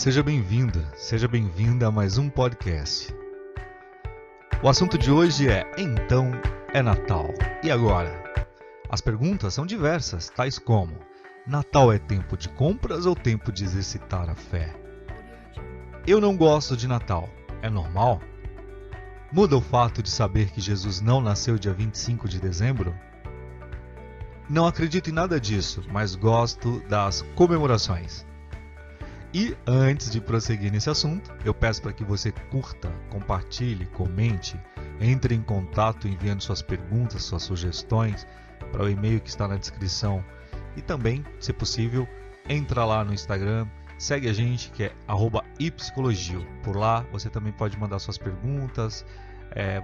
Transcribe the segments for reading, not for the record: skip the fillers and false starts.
Seja bem-vindo, seja bem-vinda a mais um podcast. O assunto de hoje é Então é Natal. E agora? As perguntas são diversas, tais como: Natal é tempo de compras ou tempo de exercitar a fé? Eu não gosto de Natal. É normal? Muda o fato de saber que Jesus não nasceu dia 25 de dezembro? Não acredito em nada disso, mas gosto das comemorações. E antes de prosseguir nesse assunto, eu peço para que você curta, compartilhe, comente, entre em contato enviando suas perguntas, suas sugestões para o e-mail que está na descrição. E também, se possível, entra lá no Instagram, segue a gente que é @ipsicologio. Por lá você também pode mandar suas perguntas,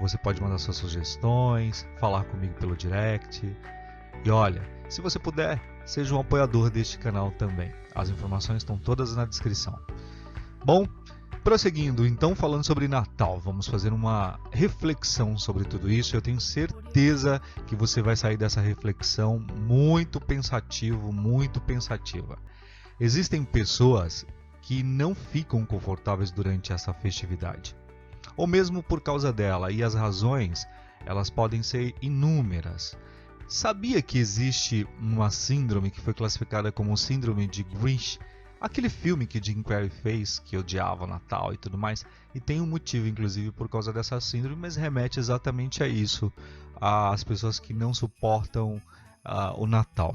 você pode mandar suas sugestões, falar comigo pelo direct. E olha, se você puder, seja um apoiador deste canal também. As informações estão todas na descrição. Bom, prosseguindo, então falando sobre Natal, vamos fazer uma reflexão sobre tudo isso. Eu tenho certeza que você vai sair dessa reflexão muito pensativo, muito pensativa. Existem pessoas que não ficam confortáveis durante essa festividade, ou mesmo por causa dela, e as razões, elas podem ser inúmeras. Sabia que existe uma síndrome que foi classificada como síndrome de Grinch? Aquele filme que Jim Carrey fez, que odiava o Natal e tudo mais. E tem um motivo, inclusive, por causa dessa síndrome, mas remete exatamente a isso. Às pessoas que não suportam o Natal.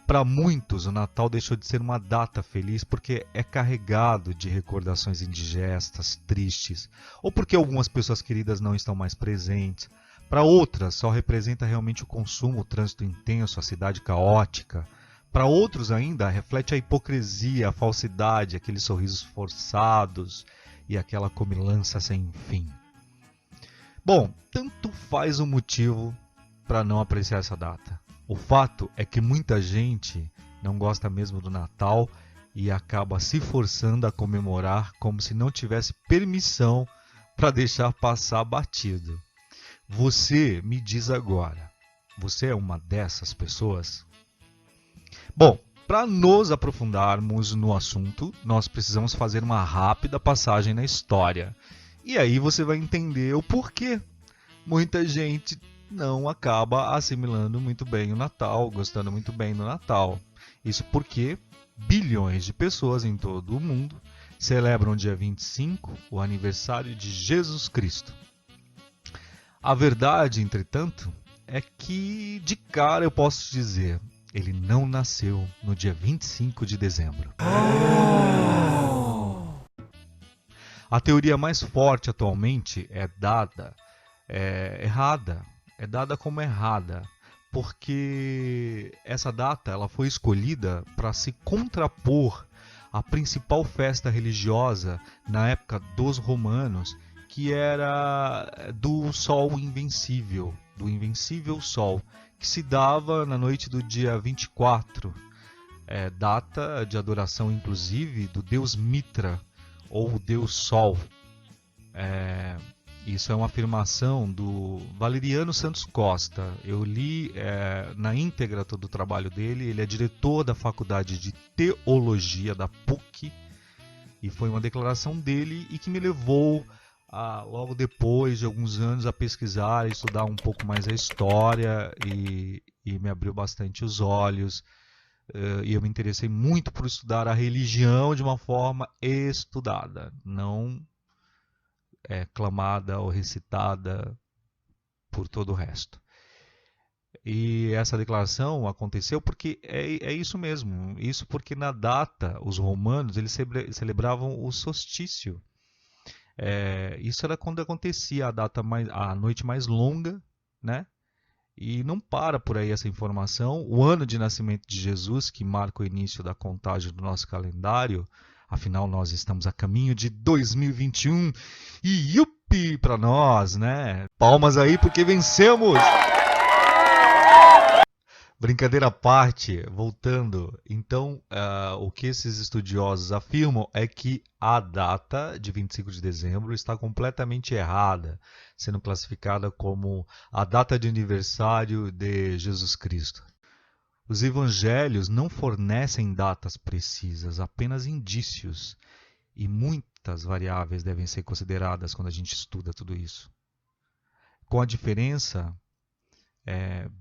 Para muitos, o Natal deixou de ser uma data feliz porque é carregado de recordações indigestas, tristes. Ou porque algumas pessoas queridas não estão mais presentes. Para outras, só representa realmente o consumo, o trânsito intenso, a cidade caótica. Para outros ainda, reflete a hipocrisia, a falsidade, aqueles sorrisos forçados e aquela comilança sem fim. Bom, tanto faz o motivo para não apreciar essa data. O fato é que muita gente não gosta mesmo do Natal e acaba se forçando a comemorar como se não tivesse permissão para deixar passar batido. Você me diz agora, você é uma dessas pessoas? Bom, para nos aprofundarmos no assunto, nós precisamos fazer uma rápida passagem na história. E aí você vai entender o porquê muita gente não acaba assimilando muito bem o Natal, gostando muito bem do Natal. Isso porque bilhões de pessoas em todo o mundo celebram dia 25, o aniversário de Jesus Cristo. A verdade, entretanto, é que de cara eu posso dizer, ele não nasceu no dia 25 de dezembro. A teoria mais forte atualmente é dada como errada, porque essa data ela foi escolhida para se contrapor à principal festa religiosa na época dos romanos, que era do Sol Invencível, do Invencível Sol, que se dava na noite do dia 24, data de adoração inclusive do deus Mitra, ou deus Sol. Isso é uma afirmação do Valeriano Santos Costa. Eu li na íntegra todo o trabalho dele, ele é diretor da Faculdade de Teologia da PUC, e foi uma declaração dele e que me levou logo depois de alguns anos a pesquisar e estudar um pouco mais a história e me abriu bastante os olhos, e eu me interessei muito por estudar a religião de uma forma estudada, não clamada ou recitada por todo o resto. E essa declaração aconteceu porque é isso mesmo, isso porque na data os romanos eles celebravam o solstício. Isso era quando acontecia a noite mais longa, né? E não para por aí essa informação. O ano de nascimento de Jesus, que marca o início da contagem do nosso calendário, afinal nós estamos a caminho de 2021 e yupi para nós, né? Palmas aí porque vencemos! Brincadeira à parte, voltando, então o que esses estudiosos afirmam é que a data de 25 de dezembro está completamente errada, sendo classificada como a data de aniversário de Jesus Cristo. Os evangelhos não fornecem datas precisas, apenas indícios. E muitas variáveis devem ser consideradas quando a gente estuda tudo isso. Com a diferença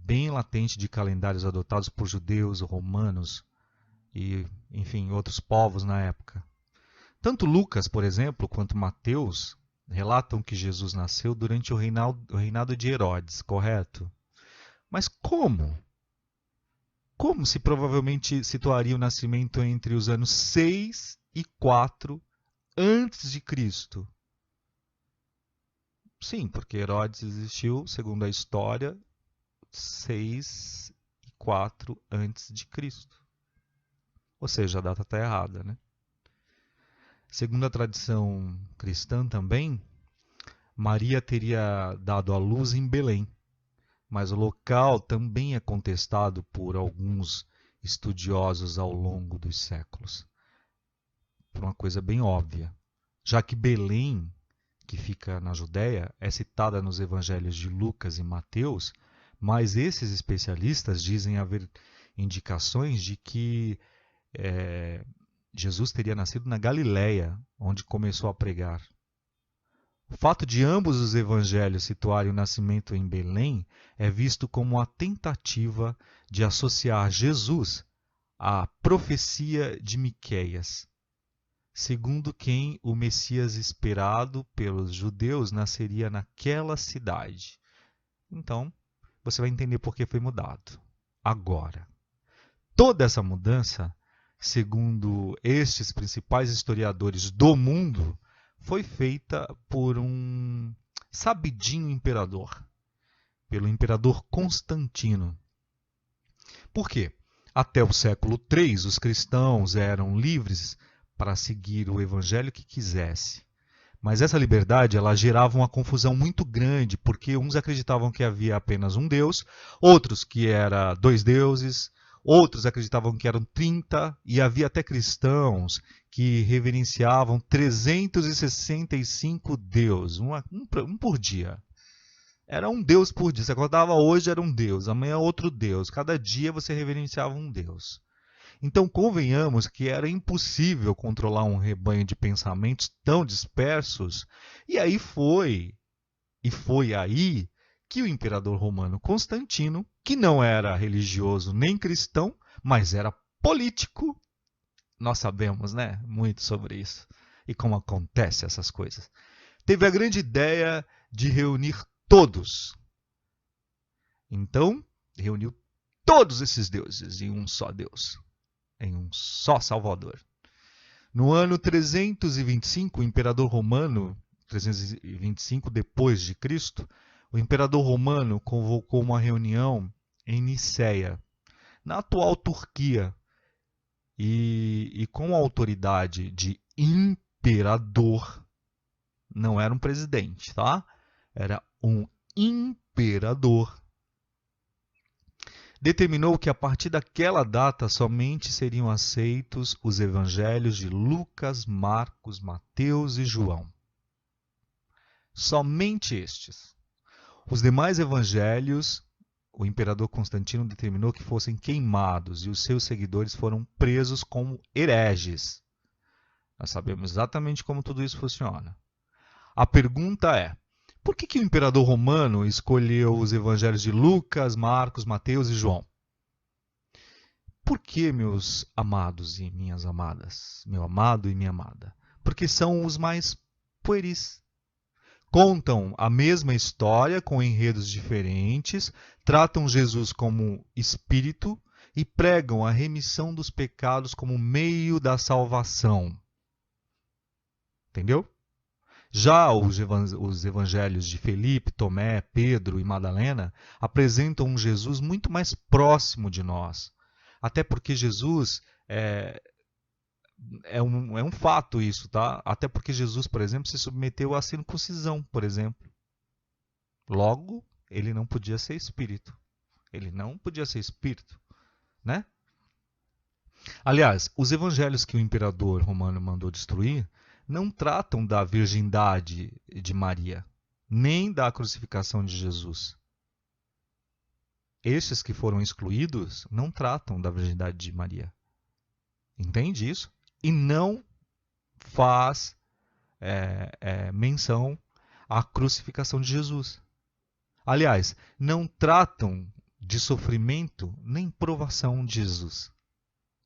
bem latente de calendários adotados por judeus, romanos e, enfim, outros povos na época. Tanto Lucas, por exemplo, quanto Mateus relatam que Jesus nasceu durante o reinado de Herodes, correto? Mas como? Como se provavelmente situaria o nascimento entre os anos 6 e 4 antes de Cristo? Sim, porque Herodes existiu, segundo a história, 6 e 4 antes de Cristo. Ou seja, a data está errada, né? Segundo a tradição cristã também, Maria teria dado à luz em Belém, mas o local também é contestado por alguns estudiosos ao longo dos séculos. Por uma coisa bem óbvia, já que Belém, que fica na Judéia, é citada nos evangelhos de Lucas e Mateus, mas esses especialistas dizem haver indicações de que Jesus teria nascido na Galiléia, onde começou a pregar. O fato de ambos os evangelhos situarem o nascimento em Belém é visto como uma tentativa de associar Jesus à profecia de Miqueias, segundo quem o Messias esperado pelos judeus nasceria naquela cidade. Então, você vai entender por que foi mudado. Agora, toda essa mudança, segundo estes principais historiadores do mundo, foi feita por um sabidinho imperador, pelo imperador Constantino. Por quê? Até o século III, os cristãos eram livres para seguir o evangelho que quisesse. Mas essa liberdade ela gerava uma confusão muito grande, porque uns acreditavam que havia apenas um Deus, outros que era 2 deuses, outros acreditavam que eram 30, e havia até cristãos que reverenciavam 365 deuses, um por dia. Era um Deus por dia. Você acordava hoje, era um Deus, amanhã outro Deus. Cada dia você reverenciava um Deus. Então, convenhamos que era impossível controlar um rebanho de pensamentos tão dispersos, e foi aí que o imperador romano Constantino, que não era religioso nem cristão, mas era político, nós sabemos, né, muito sobre isso e como acontece essas coisas, teve a grande ideia de reunir todos. Então, reuniu todos esses deuses em um só Deus, em um só Salvador. No ano 325, o imperador romano, 325 depois de Cristo, o imperador romano convocou uma reunião em Niceia, na atual Turquia, e com a autoridade de imperador, não era um presidente, tá? Era um imperador. Determinou que a partir daquela data somente seriam aceitos os evangelhos de Lucas, Marcos, Mateus e João. Somente estes. Os demais evangelhos, o imperador Constantino determinou que fossem queimados e os seus seguidores foram presos como hereges. Nós sabemos exatamente como tudo isso funciona. A pergunta é: por que o imperador romano escolheu os evangelhos de Lucas, Marcos, Mateus e João? Por que, meus amados e minhas amadas? Meu amado e minha amada? Porque são os mais pueris. Contam a mesma história com enredos diferentes, tratam Jesus como espírito e pregam a remissão dos pecados como meio da salvação. Entendeu? Já os evangelhos de Felipe, Tomé, Pedro e Madalena apresentam um Jesus muito mais próximo de nós. Até porque Jesus é um fato isso, tá? Até porque Jesus, por exemplo, se submeteu à circuncisão, por exemplo. Logo, ele não podia ser espírito. Ele não podia ser espírito, né? Aliás, os evangelhos que o imperador romano mandou destruir não tratam da virgindade de Maria, nem da crucificação de Jesus. Estes que foram excluídos não tratam da virgindade de Maria. Entende isso? E não faz menção à crucificação de Jesus. Aliás, não tratam de sofrimento nem provação de Jesus.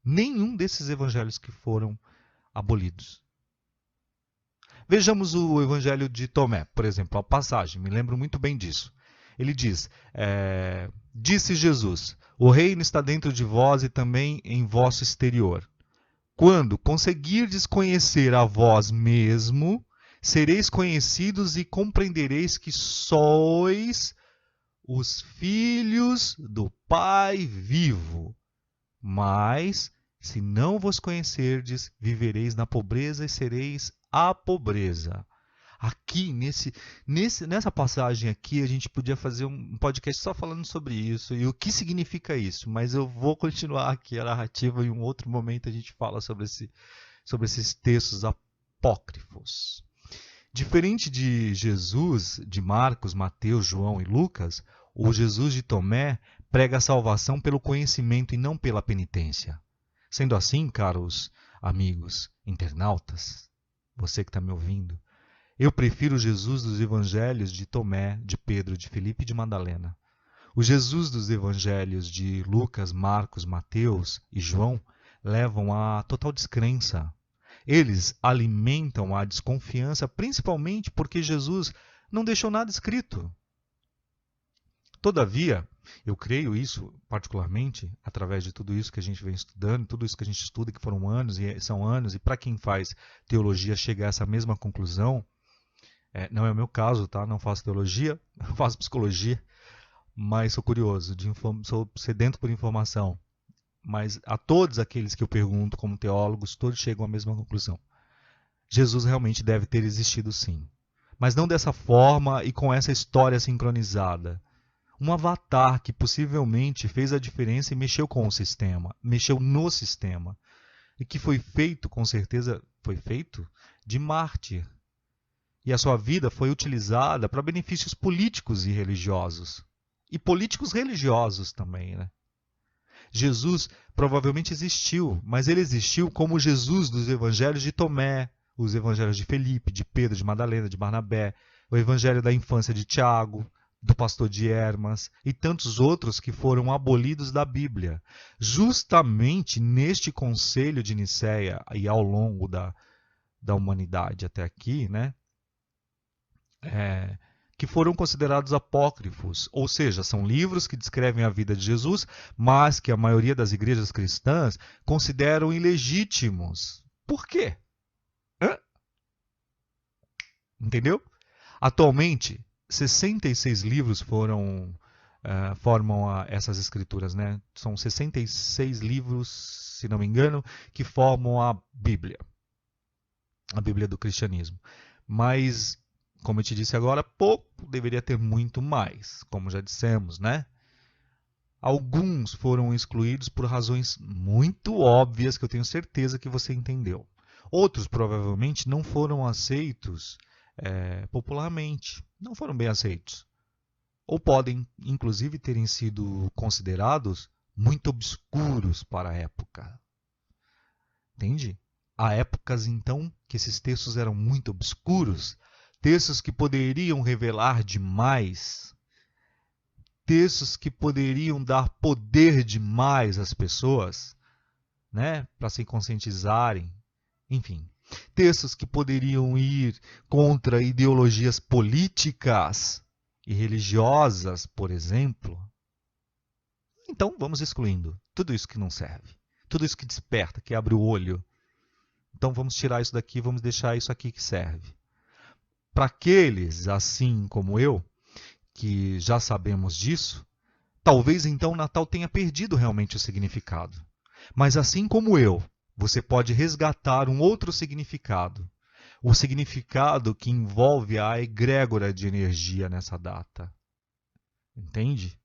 Nenhum desses evangelhos que foram abolidos. Vejamos o evangelho de Tomé, por exemplo, a passagem, me lembro muito bem disso. Ele diz, disse Jesus, o reino está dentro de vós e também em vosso exterior. Quando conseguirdes conhecer a vós mesmo, sereis conhecidos e compreendereis que sois os filhos do Pai vivo. Mas, se não vos conhecerdes, vivereis na pobreza e sereis a pobreza. Aqui, nessa passagem aqui, a gente podia fazer um podcast só falando sobre isso e o que significa isso, mas eu vou continuar aqui a narrativa e em um outro momento a gente fala sobre esses textos apócrifos. Diferente de Jesus, de Marcos, Mateus, João e Lucas, o Jesus de Tomé prega a salvação pelo conhecimento e não pela penitência. Sendo assim, caros amigos internautas, você que está me ouvindo, eu prefiro o Jesus dos evangelhos de Tomé, de Pedro, de Filipe e de Madalena. O Jesus dos evangelhos de Lucas, Marcos, Mateus e João levam à total descrença. Eles alimentam a desconfiança, principalmente porque Jesus não deixou nada escrito. Todavia, eu creio isso particularmente, através de tudo isso que a gente vem estudando, tudo isso que a gente estuda, que foram anos e são anos, e para quem faz teologia chega a essa mesma conclusão, não é o meu caso, tá? Não faço teologia, faço psicologia, mas sou curioso, sou sedento por informação. Mas a todos aqueles que eu pergunto como teólogos, todos chegam à mesma conclusão. Jesus realmente deve ter existido sim. Mas não dessa forma e com essa história sincronizada. Um avatar que possivelmente fez a diferença e mexeu com o sistema, mexeu no sistema. E que foi feito, com certeza, foi feito de mártir. E a sua vida foi utilizada para benefícios políticos e religiosos. E políticos religiosos também, né? Jesus provavelmente existiu, mas ele existiu como o Jesus dos evangelhos de Tomé, os evangelhos de Felipe, de Pedro, de Madalena, de Barnabé, o evangelho da infância de Tiago, do pastor de Hermas e tantos outros que foram abolidos da Bíblia. Justamente neste concílio de Nicéia e ao longo da humanidade até aqui, né? Que foram considerados apócrifos, ou seja, são livros que descrevem a vida de Jesus, mas que a maioria das igrejas cristãs consideram ilegítimos. Por quê? Entendeu? Atualmente, 66 livros formam essas escrituras, né? São 66 livros, se não me engano, que formam a Bíblia do cristianismo. Mas como eu te disse agora há pouco, deveria ter muito mais, como já dissemos, né? Alguns foram excluídos por razões muito óbvias que eu tenho certeza que você entendeu. Outros provavelmente não foram aceitos popularmente, não foram bem aceitos. Ou podem, inclusive, terem sido considerados muito obscuros para a época. Entende? Há épocas, então, que esses textos eram muito obscuros, textos que poderiam revelar demais, textos que poderiam dar poder demais às pessoas, né, para se conscientizarem, enfim, textos que poderiam ir contra ideologias políticas e religiosas, por exemplo. Então vamos excluindo tudo isso que não serve, tudo isso que desperta, que abre o olho. Então vamos tirar isso daqui, vamos deixar isso aqui que serve. Para aqueles, assim como eu, que já sabemos disso, talvez então o Natal tenha perdido realmente o significado. Mas assim como eu, você pode resgatar um outro significado. O significado que envolve a egrégora de energia nessa data. Entende?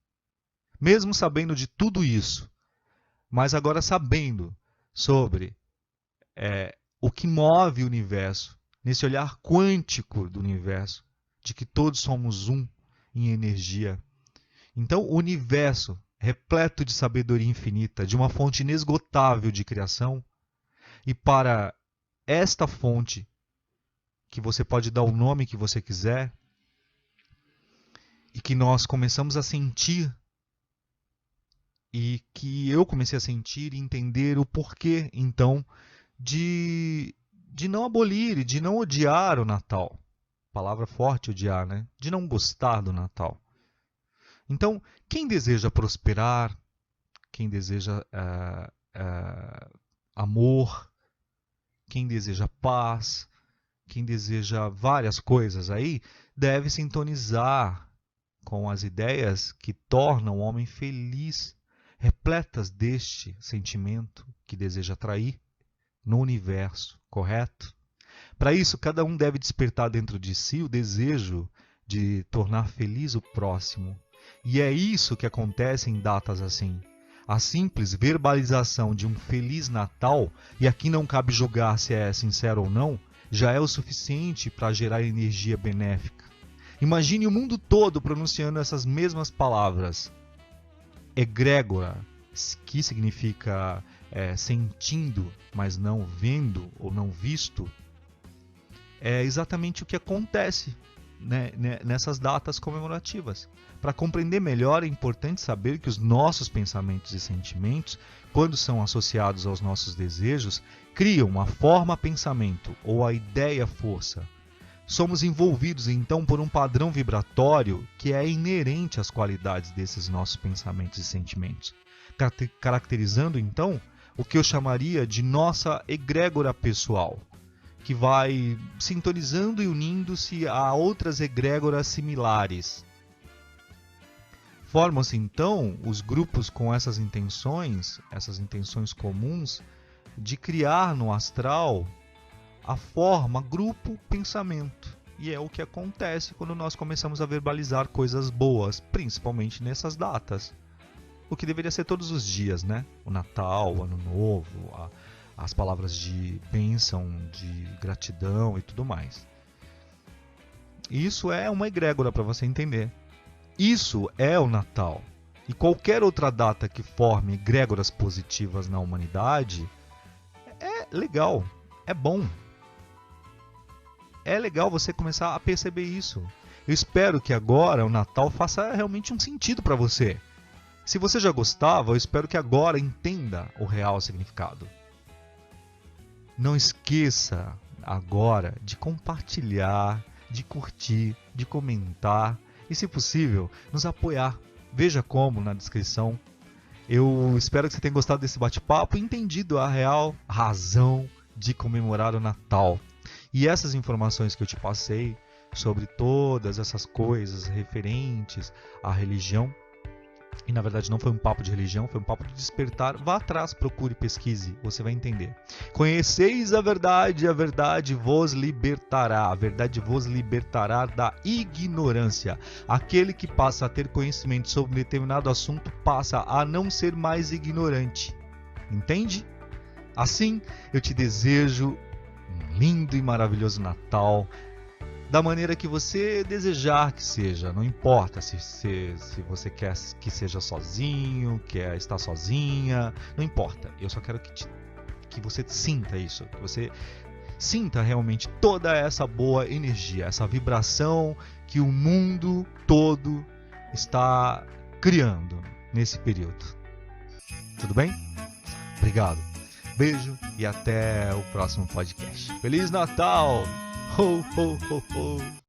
Mesmo sabendo de tudo isso, mas agora sabendo sobre o que move o universo, nesse olhar quântico do universo, de que todos somos um em energia. Então, o universo, repleto de sabedoria infinita, de uma fonte inesgotável de criação, e para esta fonte, que você pode dar o nome que você quiser, e que nós começamos a sentir, e que eu comecei a sentir e entender o porquê, então, de não abolir e de não odiar o Natal. Palavra forte, odiar, né? De não gostar do Natal. Então, quem deseja prosperar, quem deseja amor, quem deseja paz, quem deseja várias coisas aí, deve sintonizar com as ideias que tornam o homem feliz, repletas deste sentimento que deseja atrair no universo, correto? Para isso, cada um deve despertar dentro de si o desejo de tornar feliz o próximo. E é isso que acontece em datas assim. A simples verbalização de um Feliz Natal, e aqui não cabe julgar se é sincero ou não, já é o suficiente para gerar energia benéfica. Imagine o mundo todo pronunciando essas mesmas palavras. Egrégora, que significa sentindo, mas não vendo ou não visto, é exatamente o que acontece, né, nessas datas comemorativas. Para compreender melhor, é importante saber que os nossos pensamentos e sentimentos, quando são associados aos nossos desejos, criam a forma pensamento ou a ideia força. Somos envolvidos então por um padrão vibratório que é inerente às qualidades desses nossos pensamentos e sentimentos, caracterizando então o que eu chamaria de nossa egrégora pessoal, que vai sintonizando e unindo-se a outras egrégoras similares. Formam-se então os grupos com essas intenções comuns de criar no astral a forma grupo pensamento. E é o que acontece quando nós começamos a verbalizar coisas boas, principalmente nessas datas. O que deveria ser todos os dias, né? O Natal, o Ano Novo, as palavras de bênção, de gratidão e tudo mais. Isso é uma egrégora para você entender. Isso é o Natal. E qualquer outra data que forme egrégoras positivas na humanidade é legal, é bom. É legal você começar a perceber isso. Eu espero que agora o Natal faça realmente um sentido para você. Se você já gostava, eu espero que agora entenda o real significado. Não esqueça agora de compartilhar, de curtir, de comentar e, se possível, nos apoiar. Veja como na descrição. Eu espero que você tenha gostado desse bate-papo e entendido a real razão de comemorar o Natal. E essas informações que eu te passei sobre todas essas coisas referentes à religião, e na verdade não foi um papo de religião, foi um papo de despertar, vá atrás, procure, pesquise, você vai entender. Conheceis a verdade vos libertará, a verdade vos libertará da ignorância. Aquele que passa a ter conhecimento sobre um determinado assunto passa a não ser mais ignorante. Entende? Assim, eu te desejo um lindo e maravilhoso Natal, da maneira que você desejar que seja. Não importa se você quer que seja sozinho, quer estar sozinha, não importa. Eu só quero que você sinta isso, que você sinta realmente toda essa boa energia, essa vibração que o mundo todo está criando nesse período. Tudo bem? Obrigado. Beijo e até o próximo podcast. Feliz Natal! Ho, ho, ho, ho!